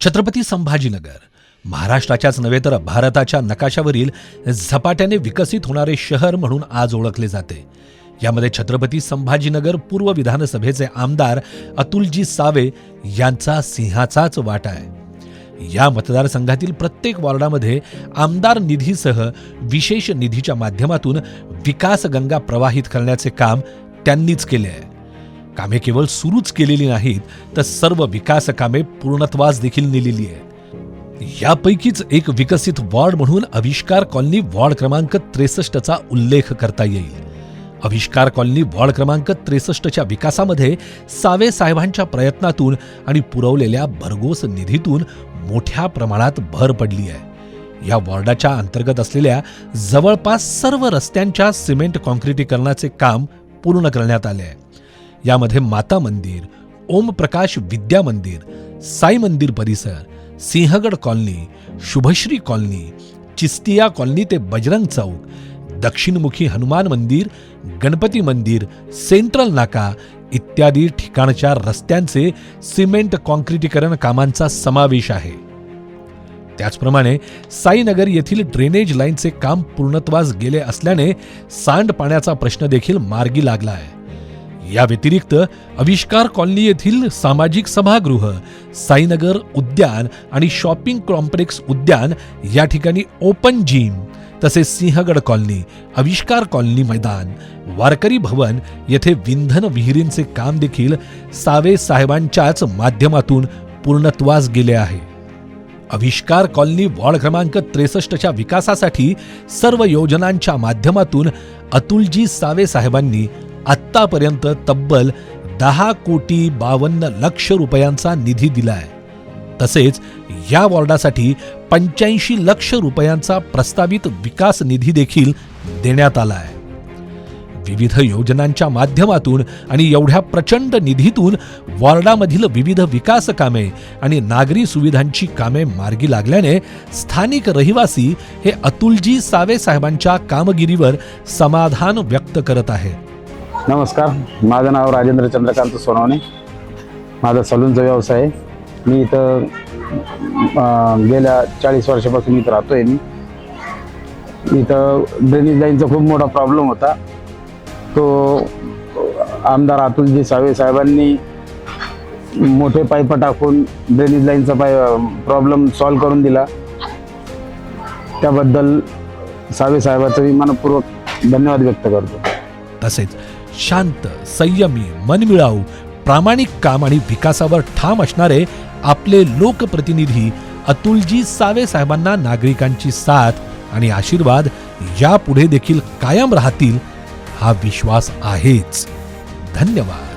छत्रपती संभाजीनगर महाराष्ट्राच्याच नव्हे तर भारताच्या नकाशावरील झपाट्याने विकसित होणारे शहर म्हणून आज ओळखले जाते। यामध्ये छत्रपती संभाजीनगर पूर्व विधानसभेचे आमदार अतुलजी सावे यांचा सिंहाचाच वाटा आहे। या मतदारसंघातील प्रत्येक वॉर्डामध्ये आमदार निधीसह विशेष निधीच्या माध्यमातून विकास गंगा प्रवाहित करण्याचे काम त्यांनीच केले आहे। कामे केवळ सुरूच केलेली नाहीत तर सर्व विकास कामे पूर्णत्वास देखील नेलेली आहेत। यापैकीच एक विकसित वॉर्ड म्हणून आविष्कार कॉलनी वॉर्ड क्रमांक 63 चा उल्लेख करता येईल। आविष्कार कॉलनी वॉर्ड क्रमांक 63च्या विकासामध्ये सावे साहेबांच्या प्रयत्नातून आणि पुरवलेल्या भरघोस निधीतून मोठ्या प्रमाणात भर पडली आहे। या वॉर्डाच्या अंतर्गत असलेल्या जवळपास सर्व रस्त्यांच्या सिमेंट कॉन्क्रिटीकरणाचे काम पूर्ण करण्यात आले आहे। यामध्ये माता मंदिर, ओम प्रकाश विद्या मंदिर, साई मंदिर परिसर, Sinhagad colony, Shubhashree colony, Chishtiya colony ते बजरंग चौक, दक्षिणमुखी हनुमान मंदिर, गणपती मंदिर, सेंट्रल नाका इत्यादी ठिकाणच्या रस्त्यांचे सिमेंट कॉन्क्रिटीकरण कामांचा समावेश आहे। त्याचप्रमाणे साईनगर येथील ड्रेनेज लाईनचे काम पूर्णत्वास गेले असल्याने सांडपाण्याचा प्रश्न देखील मार्गी लागला आहे। या व्यतिरिक्त आविष्कार कॉलनी येथील सामाजिक सभागृह, साईनगर उद्यान आणि शॉपिंग कॉम्प्लेक्स उद्यान या ठिकाणी ओपन जिम, तसेच सिंहगड कॉलनी, आविष्कार कॉलनी मैदान, वारकरी भवन येथे विंधन विहिरींचे काम देखील सावे साहेबांच्याच माध्यमातून पूर्णत्वास गेले आहे। आविष्कार कॉलनी वॉर्ड क्रमांक 63च्या विकासासाठी सर्व योजनांच्या माध्यमातून अतुलजी सावे साहेबांनी आत्तापर्यंत तब्बल 10,52,00,00,000 रुपयांचा निधी दिलाय। तसेच या वॉर्डासाठी 85 लाख रुपयांचा प्रस्तावित विकास निधी देखील देण्यात आला आहे। विविध योजनांच्या माध्यमातून आणि एवढ्या प्रचंड निधीतून वॉर्डामधील विविध विकास कामे आणि नागरी सुविधांची कामे मार्गी लागल्याने स्थानिक रहिवासी हे अतुलजी सावे साहेबांच्या कामगिरीवर समाधान व्यक्त करत आहेत। नमस्कार, माझं नाव राजेंद्र चंद्रकांत सोनवणे। माझा सलूनचा व्यवसाय आहे। मी इथं गेल्या 40 वर्षापासून इथं राहतोय। मी इथं ड्रेनेज लाईनचा खूप मोठा प्रॉब्लेम होता। तो आमदार अतुलजी सावे साहेबांनी मोठे पाईप टाकून ड्रेनेज लाईनचा प्रॉब्लेम सॉल्व्ह करून दिला। त्याबद्दल सावे साहेबांचा मी मनपूर्वक धन्यवाद व्यक्त करतो। तसेच शांत, संयमी, मनमिळाऊ, प्रामाणिक काम आणि विकासावर ठाम असणारे आपले लोकप्रतिनिधी अतुलजी सावे साहेबांना नागरिकांची साथ आणि आशीर्वाद यापुढे देखील कायम राहतील हा विश्वास आहेच। धन्यवाद।